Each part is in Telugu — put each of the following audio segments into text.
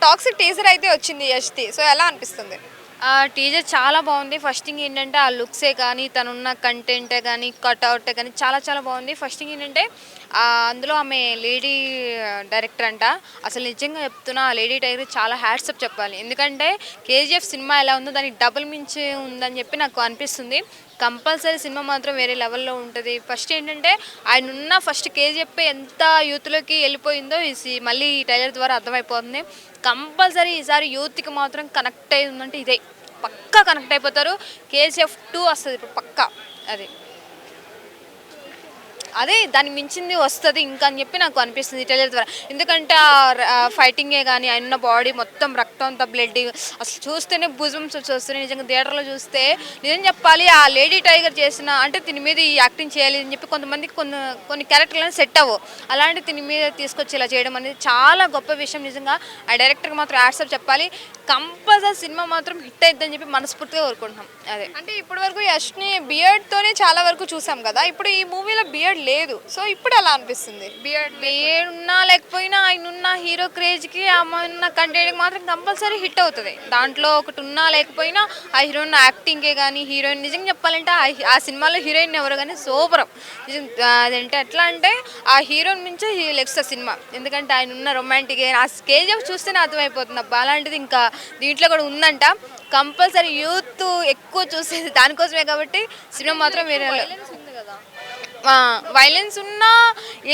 టాక్సిక్ టీజర్ అయితే వచ్చింది యష్ది. సో ఎలా అనిపిస్తుంది? టీజర్ చాలా బాగుంది. ఫస్ట్ థింగ్ ఏంటంటే ఆ లుక్సే కానీ తనున్న కంటెంటే కానీ కట్అవుటే కానీ చాలా చాలా బాగుంది. ఫస్ట్ థింగ్ ఏంటంటే అందులో ఆమె లేడీ డైరెక్టర్ అంట. అసలు నిజంగా చెప్తున్నా ఆ లేడీ డైరెక్టర్ చాలా హ్యాట్సప్ చెప్పాలి. ఎందుకంటే కేజీఎఫ్ సినిమా ఎలా ఉందో దానికి డబుల్ మించి ఉందని చెప్పి నాకు అనిపిస్తుంది. కంపల్సరీ సినిమా మాత్రం వేరే లెవెల్లో ఉంటుంది. ఫస్ట్ ఏంటంటే ఆయన ఉన్న ఫస్ట్ కేజీఎఫ్ ఎంత యూత్లోకి వెళ్ళిపోయిందో మళ్ళీ ఈ ట్రైలర్ ద్వారా అర్థమైపోతుంది. కంపల్సరీ ఈసారి యూత్కి మాత్రం కనెక్ట్ అయి ఉందంటే ఇదే పక్కా కనెక్ట్ అయిపోతారు. కేజీఎఫ్ 2 వస్తుంది ఇప్పుడు పక్కా. అదే దాన్ని మించింది వస్తుంది ఇంకా అని చెప్పి నాకు అనిపిస్తుంది ట్రైలర్ ద్వారా. ఎందుకంటే ఫైటింగే కానీ ఆయన బాడీ మొత్తం రక్తం అంతా బ్లడ్ అసలు చూస్తేనే భుజమ్స్ వస్తున్నాయి. నిజంగా థియేటర్లో చూస్తే నిజం చెప్పాలి ఆ లేడీ టైగర్ చేసిన అంటే దీని మీద ఈ యాక్టింగ్ చేయాలి అని చెప్పి కొంతమందికి కొన్ని క్యారెక్టర్లను సెట్ అవ్వవు. అలాంటి దీని మీద తీసుకొచ్చి ఇలా చేయడం అనేది చాలా గొప్ప విషయం. నిజంగా ఆ డైరెక్టర్కి మాత్రం యాడ్సప్ చెప్పాలి. కంపల్సరీ సినిమా మాత్రం హిట్ అవుతుందని చెప్పి మనస్ఫూర్తిగా కోరుకుంటున్నాం. అదే అంటే ఇప్పటి వరకు యష్ని బియర్డ్తోనే చాలా వరకు చూసాం కదా, ఇప్పుడు ఈ మూవీలో బియర్డ్ లేదు. సో ఇప్పుడు ఎలా అనిపిస్తుంది? బియర్డ్ ఉన్నా లేకపోయినా ఆయన ఉన్న హీరో క్రేజ్కి ఆమె ఉన్న కంటెంట్కి మాత్రం కంపల్సరీ హిట్ అవుతుంది. దాంట్లో ఒకటి ఉన్నా లేకపోయినా ఆ హీరోయిన్ యాక్టింగే కానీ హీరోయిన్ నిజంగా చెప్పాలంటే ఆ సినిమాలో హీరోయిన్ ఎవరు కానీ సూపరం. అదంటే ఎట్లా అంటే ఆ హీరోయిన్ మించే లెక్స్ సినిమా. ఎందుకంటే ఆయన ఉన్న రొమాంటిక్ ఆ కేజీఎఫ్ చూస్తేనే అర్థమైపోతుంది అబ్బా అలాంటిది ఇంకా దీంట్లో కూడా ఉందంట. కంపల్సరీ యూత్ ఎక్కువ చూసేది దానికోసమే కాబట్టి సినిమా మాత్రం వేరే వైలెన్స్ ఉన్నా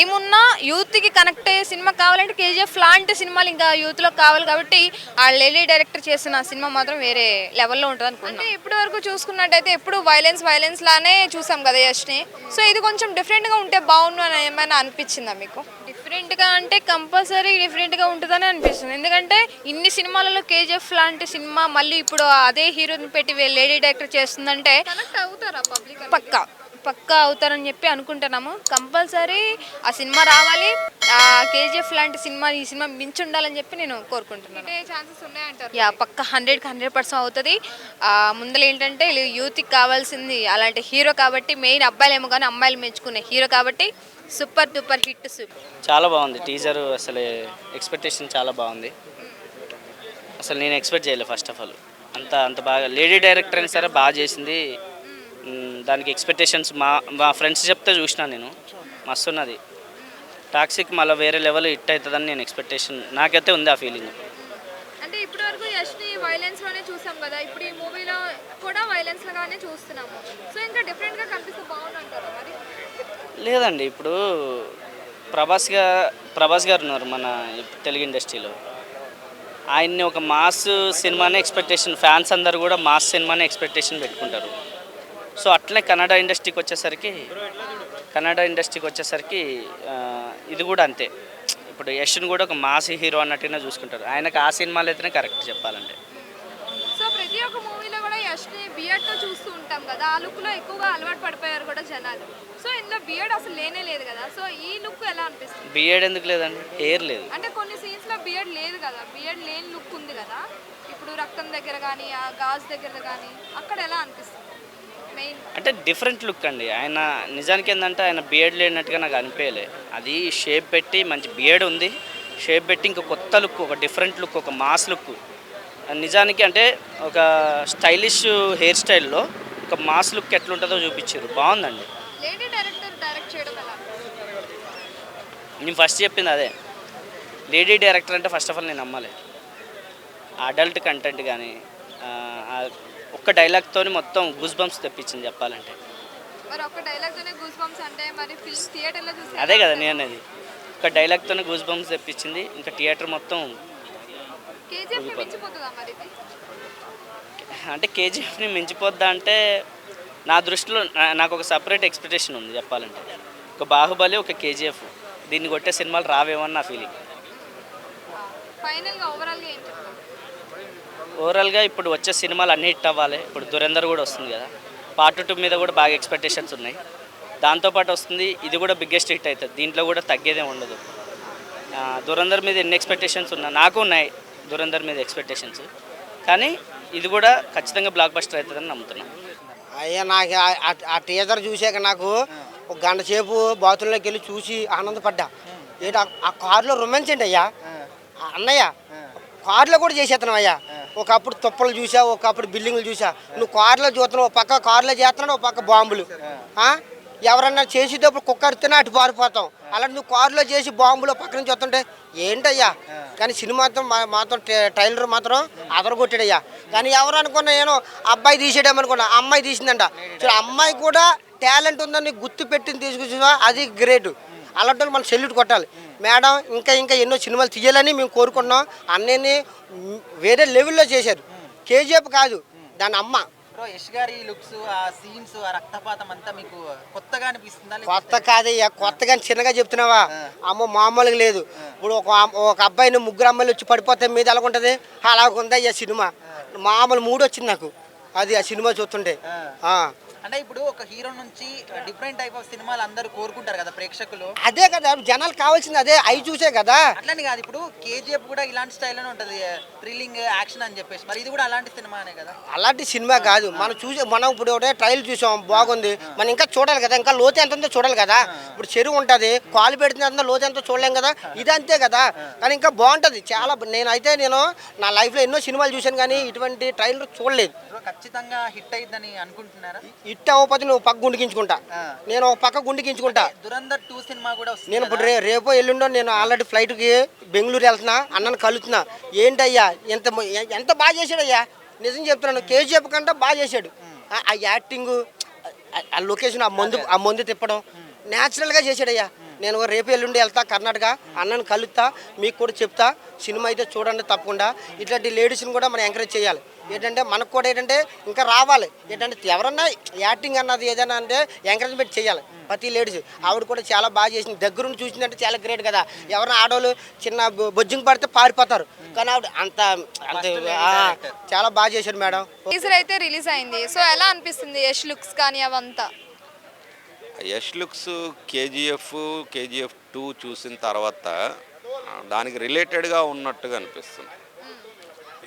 ఏమున్నా యూత్కి కనెక్ట్ అయ్యే సినిమా కావాలంటే కేజీఎఫ్ లాంటి సినిమాలు ఇంకా యూత్లో కావాలి కాబట్టి ఆ లేడీ డైరెక్టర్ చేసిన సినిమా మాత్రం వేరే లెవెల్లో ఉంటుంది అనుకుంటున్నాను. అంటే ఇప్పటి వరకు చూసుకున్నట్టయితే ఎప్పుడు వైలెన్స్ లానే చూసాం కదా యష్ని. సో ఇది కొంచెం డిఫరెంట్గా ఉంటే బాగుండు అని ఏమైనా అనిపించిందా మీకు? డిఫరెంట్గా అంటే కంపల్సరీ డిఫరెంట్గా ఉంటుందని అనిపిస్తుంది. ఎందుకంటే ఇన్ని సినిమాలలో కేజీఎఫ్ లాంటి సినిమా మళ్ళీ ఇప్పుడు అదే హీరోని పెట్టి లేడీ డైరెక్టర్ చేస్తుందంటే కనెక్ట్ అవుతారా పబ్లిక్? పక్కా అవుతారని చెప్పి అనుకుంటున్నాము. కంపల్సరీ ఆ సినిమా రావాలి. కేజీఎఫ్ లాంటి సినిమా ఈ సినిమా మించి ఉండాలని చెప్పి నేను కోరుకుంటున్నాను. ఛాన్సెస్ ఉన్నాయంటారు? పక్క 100% అవుతుంది. ముందర ఏంటంటే యూత్కి కావాల్సింది అలాంటి హీరో కాబట్టి మెయిన్ అబ్బాయిలేమో కానీ అమ్మాయిలు మెచ్చుకునే హీరో కాబట్టి సూపర్ డూపర్ హిట్. చాలా బాగుంది టీజర్. అసలు ఎక్స్పెక్టేషన్ చాలా బాగుంది. అసలు నేను ఎక్స్పెక్ట్ చేయలేదు ఫస్ట్ ఆఫ్ ఆల్. అంత బాగా లేడీ డైరెక్టర్ అయినా సరే బాగా చేసింది. దానికి ఎక్స్పెక్టేషన్స్ మా ఫ్రెండ్స్ చెప్తే చూసినా నేను మస్తు ఉన్నది. టాక్సిక్ మళ్ళీ వేరే లెవెల్ హిట్ అవుతుందని నేను ఎక్స్పెక్టేషన్ నాకైతే ఉంది ఆ ఫీలింగ్. అంటే ఇప్పటి వరకు యష్ని వైలెన్స్లోనే చూసాం కదా, ఇప్పుడు ఈ మూవీలో కూడా వైలెన్స్గానే చూస్తున్నాము. సో ఇంకా డిఫరెంట్గా కనిపిస్తే బాగుందంటారా మరి? లేదండి, ఇప్పుడు ప్రభాస్ గారు ఉన్నారు మన తెలుగు ఇండస్ట్రీలో. ఆయన్ని ఒక మాస్ సినిమానే ఎక్స్పెక్టేషన్, ఫ్యాన్స్ అందరు కూడా మాస్ సినిమానే ఎక్స్పెక్టేషన్ పెట్టుకుంటారు. సో అట్లే కన్నడ ఇండస్ట్రీకి వచ్చేసరికి ఇది కూడా అంతే. ఇప్పుడు యష్ని కూడా ఒక మాస్ హీరో అన్నట్టుగా చూసుకుంటారు. ఆయనకు ఆ సినిమాలు అయితేనే కరెక్ట్ చెప్పాలంటే. సో ప్రతి ఒక్క మూవీలో కూడా యష్ని బియర్డ్తో చూస్తూ ఉంటాం కదా, ఆ లుక్లో ఎక్కువగా అలవాటు పడిపోయారు కూడా జనాలు. సో ఇందులో బియర్డ్ అసలు లేనే లేదు కదా, సో ఈ లుక్ ఎలా అనిపిస్తుంది? బియర్డ్ ఎందుకు లేదండి, హెయిర్ లేదు. అంటే కొన్ని సీన్స్లో బియర్డ్ లేదు కదా, బియర్డ్ లేని లుక్ ఉంది కదా. ఇప్పుడు రక్తం దగ్గర కానీ ఆ గాజు దగ్గర కానీ అక్కడ ఎలా అనిపిస్తుంది? అంటే డిఫరెంట్ లుక్ అండి. ఆయన నిజానికి ఏంటంటే ఆయన బియర్డ్ లేనట్టుగా నాకు అనిపించలే. అది షేప్ పెట్టి మంచి బియర్డ్ ఉంది, షేప్ పెట్టి ఇంకా కొత్త లుక్, ఒక డిఫరెంట్ లుక్, ఒక మాస్ లుక్. నిజానికి అంటే ఒక స్టైలిష్ హెయిర్ స్టైల్లో ఒక మాస్ లుక్ ఎట్లుంటుందో చూపించారు. బాగుందండి. లేడీ డైరెక్టర్ డైరెక్ట్ చేయడం ఎలా? నేను ఫస్ట్ చెప్పింది అదే. లేడీ డైరెక్టర్ అంటే ఫస్ట్ ఆఫ్ ఆల్ నేను నమ్మాలి. అడల్ట్ కంటెంట్ కానీ ఒక్క డైలాగ్తో మొత్తం గూస్ బంప్స్ తెప్పించింది చెప్పాలంటే. మరి ఒక్క డైలాగ్తోనే గూస్ బంప్స్ అంటే మరి ఫిల్మ్ థియేటర్లో చూస్తే అదే కదా నేను అనేది. ఒక డైలాగ్తోనే గూస్ బంప్స్ తెప్పించింది. ఇంకా థియేటర్ మొత్తం కేజీఎఫ్ని మించిపోతుందా మరి? అంటే కేజీఎఫ్ని మించిపోద్దా అంటే నా దృష్టిలో నాకు ఒక సపరేట్ ఎక్స్పెక్టేషన్ ఉంది చెప్పాలంటే. ఒక బాహుబలి, ఒక కేజీఎఫ్, దీన్ని కొట్టే సినిమాలు రావేమని నా ఫీలింగ్. ఫైనల్గా ఓవరాల్గా ఇప్పుడు వచ్చే సినిమాలు అన్నీ హిట్ అవ్వాలి. ఇప్పుడు దురేందర్ కూడా వస్తుంది కదా, పార్ట్ 2 మీద కూడా బాగా ఎక్స్పెక్టేషన్స్ ఉన్నాయి. దాంతోపాటు వస్తుంది ఇది కూడా బిగ్గెస్ట్ హిట్ అవుతుంది. దీంట్లో కూడా తగ్గేదే ఉండదు. దురేందర్ మీద ఎన్ని ఎక్స్పెక్టేషన్స్ ఉన్నా నాకు ఉన్నాయి దురేందర్ మీద ఎక్స్పెక్టేషన్స్. కానీ ఇది కూడా ఖచ్చితంగా బ్లాక్ బస్టర్ అవుతుందని నమ్ముతున్నాను. అయ్యా నాకు ఆ టీజర్ చూసాక నాకు ఒక గంట సేపు బాత్రూంలోకి వెళ్ళి చూసి ఆనందపడ్డా. ఏంటి ఆ కారులో రొమాన్స్ ఏంటి అయ్యా అన్నయ్య, కార్లో కూడా చేసేస్తున్నావు అయ్యా. ఒకప్పుడు తుప్పలు చూసా, ఒకప్పుడు బిల్డింగ్లు చూసా. నువ్వు కార్లో చూస్తున్నావు, ఒక పక్క కార్లో చేస్తున్నావు, ఒక పక్క బాంబులు. ఎవరన్నా చేసేటప్పుడు కుక్క అరితేనే అటు పారిపోతాం. అలాంటి నువ్వు కారులో చేసి బాంబులో పక్క నుంచి వస్తుంటే ఏంటయ్యా. కానీ సినిమా మాత్రం ట్రైలర్ మాత్రం అదరగొట్టాడయ్యా. కానీ ఎవరు అనుకున్నా, నేను అబ్బాయి తీసేయడమనుకున్నా, అమ్మాయి తీసిందంట. సో అమ్మాయి కూడా టాలెంట్ ఉందని గుర్తు పెట్టింది తీసుకొచ్చినా అది గ్రేట్. అలాంటి వాళ్ళు మనం సెల్యూట్ కొట్టాలి. మేడం ఇంకా ఇంకా ఎన్నో సినిమాలు తీయాలని మేము కోరుకుంటున్నాం. అన్నయ్యని వేరే లెవెల్లో చేశారు. కేజీఎఫ్ కాదు, దాని అమ్మ. యష్ గారి లుక్స్, ఆ సీన్స్, ఆ రక్తపాతం అంతా మీకు కొత్తగా అనిపిస్తుందా? కొత్త కాదయ్యా, కొత్తగా చిన్నగా చెప్తున్నావా? అమ్మ మామూలుగా లేదు. ఇప్పుడు ఒక అబ్బాయిని ముగ్గురు అమ్మాయిలు వచ్చి పడిపోతే మీద ఎలాగుంటుంది, అలాగుందయ్యా సినిమా. మామూలు మూడు వచ్చింది నాకు అది ఆ సినిమా చూస్తుంటే. అంటే ఇప్పుడు ఒక హీరో నుంచి డిఫరెంట్ టైప్ ఆఫ్ సినిమాలు అందరూ కోరుకుంటారు కదా ప్రేక్షకులు. అదే కదా జనాలు కావాల్సింది, అదే అవి చూసే కదా. అట్లని కాదు, ఇప్పుడు కేజీఎఫ్ కూడా ఇలాంటి స్టైల్లోనే ఉంటుంది, థ్రిల్లింగ్ యాక్షన్ అని చెప్పేసి. మరి ఇది కూడా అలాంటి సినిమానే కదా? అలాంటి సినిమా కాదు. మనం ఇప్పుడు ఒకటే ట్రైల్ చూసాం, బాగుంది. మనం ఇంకా చూడాలి కదా, ఇంకా లోతు ఎంత ఉందో చూడాలి కదా. ఇప్పుడు చెరువు ఉంటుంది, కాలు పెడుతుంది, లోతు ఎంతో చూడలేం కదా. ఇది అంతే కదా. కానీ ఇంకా బాగుంటుంది చాలా. నేను నా లైఫ్లో ఎన్నో సినిమాలు చూశాను, కానీ ఇటువంటి ట్రైలర్ చూడలేదు. ఖచ్చితంగా హిట్ అయ్యిందని అనుకుంటున్నారా? హిట్ అవ్వకపోతే నువ్వు పక్క గుండికించుకుంటా, నేను ఒక పక్క గుండికించుకుంటా. దురంధర్ 2 సినిమా కూడా వస్తుంది. నేను ఇప్పుడు రేపో ఎల్లుండో నేను ఆల్రెడీ ఫ్లైట్కి బెంగళూరు వెళ్తున్నా, అన్నను కలుతున్నా. ఏంటయ్యా ఎంత బాగా చేశాడయ్యా, నిజం చెప్తున్నాను. కేజీఎఫ్ కంటే బాగా చేశాడు. ఆ యాక్టింగ్, ఆ లొకేషన్, ఆ మందు తిప్పడం న్యాచురల్గా చేశాడయ్యా. నేను రేపు ఎల్లుండి వెళ్తా కర్ణాటక, అన్నను కలుస్తా, మీకు కూడా చెప్తా. సినిమా అయితే చూడండి తప్పకుండా. ఇట్లాంటి లేడీస్ని కూడా మనం ఎంకరేజ్ చేయాలి. ఏంటంటే మనకు కూడా ఏంటంటే ఇంకా రావాలి. ఏంటంటే ఎవరన్నా యాక్టింగ్ అన్నది ఏదైనా అంటే ఎంకరేజ్మెంట్ చేయాలి. ప్రతి లేడీస్ ఆవిడ కూడా చాలా బాగా చేసింది. దగ్గరుండి చూసిందంటే చాలా గ్రేట్ కదా. ఎవరైనా ఆడవాళ్ళు చిన్న బొజ్జింగ్ పడితే పారిపోతారు, కానీ ఆవిడ అంత చాలా బాగా చేశారు మేడం. టీజర్ అయితే రిలీజ్ అయింది. సో ఎలా అనిపిస్తుంది యష్ లుక్స్ కానీ అవంతా? యష్ లుక్స్ కేజీఎఫ్ 2 చూసిన తర్వాత దానికి రిలేటెడ్గా ఉన్నట్టుగా అనిపిస్తుంది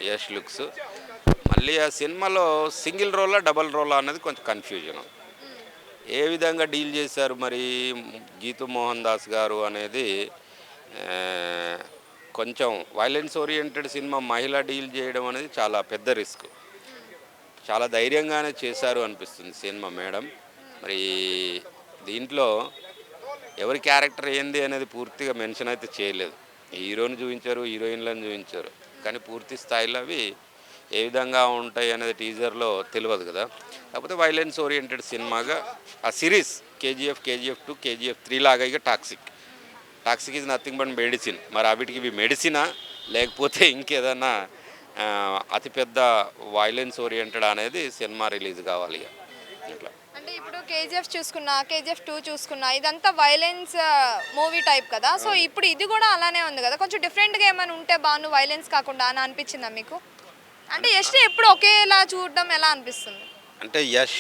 యష్ లుక్స్. మళ్ళీ ఆ సినిమాలో సింగిల్ రోలా డబల్ రోలా అనేది కొంచెం కన్ఫ్యూజన్. ఏ విధంగా డీల్ చేశారు మరి గీతూ మోహన్ దాస్ గారు అనేది కొంచెం వైలెన్స్ ఓరియంటెడ్ సినిమా మహిళ డీల్ చేయడం అనేది చాలా పెద్ద రిస్క్. చాలా ధైర్యంగానే చేశారు అనిపిస్తుంది సినిమా మేడం. మరి దీంట్లో ఎవరి క్యారెక్టర్ ఏంది అనేది పూర్తిగా మెన్షన్ అయితే చేయలేదు. హీరోని చూపించారు, హీరోయిన్లను చూపించారు, కానీ పూర్తి స్థాయిలో అవి ఏ విధంగా ఉంటాయి అనేది టీజర్లో తెలియదు కదా. కాకపోతే వైలెన్స్ ఓరియంటెడ్ సినిమాగా ఆ సిరీస్ కేజీఎఫ్ 2 KGF 3 లాగా ఇక toxic is nothing but medicine. మరి అవిటికి ఇవి మెడిసినా లేకపోతే ఇంకేదన్నా అతిపెద్ద వైలెన్స్ ఓరియంటెడ్ అనేది సినిమా రిలీజ్ కావాలి ఇక ఇట్లా. అంటే ఇప్పుడు కేజీఎఫ్ చూసుకున్నా, కేజీఎఫ్ 2 చూసుకున్నా, ఇదంతా వైలెన్స్ మూవీ టైప్ కదా. సో ఇప్పుడు ఇది కూడా అలానే ఉంది కదా. కొంచెం డిఫరెంట్గా ఏమైనా ఉంటే బాను, వైలెన్స్ కాకుండా అని అనిపించిందా మీకు? అంటే యష్ ఎప్పుడు ఒకేలా చూడడం ఎలా అనిపిస్తుంది? అంటే యష్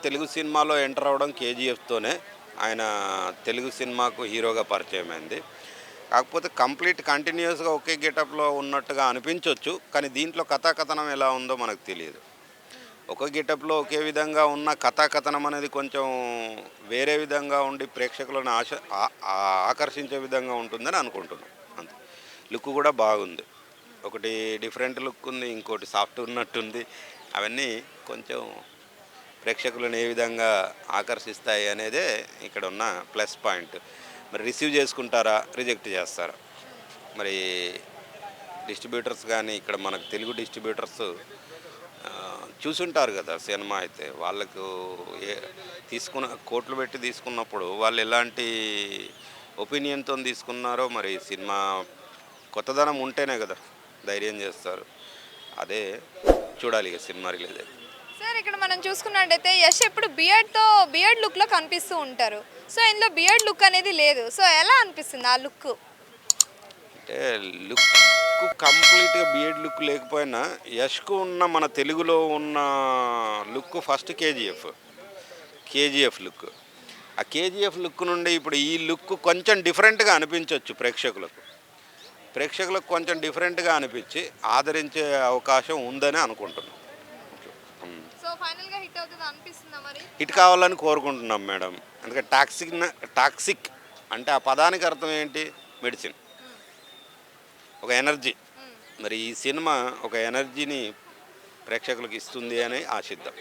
తెలుగు సినిమాలో ఎంటర్ అవ్వడం కేజీఎఫ్తోనే. ఆయన తెలుగు సినిమాకు హీరోగా పరిచయం అయింది. కాకపోతే కంప్లీట్ కంటిన్యూస్గా ఒకే గెటప్లో ఉన్నట్టుగా అనిపించవచ్చు, కానీ దీంట్లో కథాకథనం ఎలా ఉందో మనకు తెలియదు. ఒక గెటప్లో ఒకే విధంగా ఉన్న కథాకథనం అనేది కొంచెం వేరే విధంగా ఉండి ప్రేక్షకులను ఆకర్షించే విధంగా ఉంటుందని అనుకుంటున్నాం. అంతే. లుక్ కూడా బాగుంది, ఒకటి డిఫరెంట్ లుక్ ఉంది, ఇంకోటి సాఫ్ట్ ఉన్నట్టుంది. అవన్నీ కొంచెం ప్రేక్షకులను ఏ విధంగా ఆకర్షిస్తాయి అనేదే ఇక్కడ ఉన్న ప్లస్ పాయింట్. మరి రిసీవ్ చేసుకుంటారా, రిజెక్ట్ చేస్తారా? మరి డిస్ట్రిబ్యూటర్స్ కానీ ఇక్కడ మనకు తెలుగు డిస్ట్రిబ్యూటర్స్ చూసుంటారు కదా సినిమా అయితే. వాళ్ళకు కోట్లు పెట్టి తీసుకున్నప్పుడు వాళ్ళు ఎలాంటి ఒపీనియన్తో తీసుకున్నారో, మరి సినిమా కొత్తదనం ఉంటేనే కదా ధైర్యం చేస్తారు. అదే చూడాలి ఇక సినిమా రిలీజ్ అయితే. సార్ ఇక్కడ మనం చూసుకున్నట్టయితే యష్ ఎప్పుడు బియర్డ్ లుక్లో కనిపిస్తూ ఉంటారు. సో ఇందులో బియర్డ్ లుక్ అనేది లేదు. సో ఎలా అనిపిస్తుంది ఆ లుక్? అంటే లుక్ కంప్లీట్గా బియర్డ్ లుక్ లేకపోయినా యష్కు ఉన్న మన తెలుగులో ఉన్న లుక్ ఫస్ట్ కేజీఎఫ్ లుక్. ఆ కేజీఎఫ్ లుక్ నుండి ఇప్పుడు ఈ లుక్ కొంచెం డిఫరెంట్గా అనిపించవచ్చు ప్రేక్షకులకు కొంచెం డిఫరెంట్గా అనిపించి ఆదరించే అవకాశం ఉందని అనుకుంటున్నాం. సో ఫైనల్గా హిట్ అవుతుంది అనిపిస్తుందా? మరి హిట్ కావాలని కోరుకుంటున్నాం మేడం. ఎందుకంటే టాక్సిక్ అంటే ఆ పదానికి అర్థం ఏంటి? మెడిసిన్, ఒక ఎనర్జీ. మరి ఈ సినిమా ఒక ఎనర్జీని ప్రేక్షకులకు ఇస్తుంది అని ఆశిద్దాం.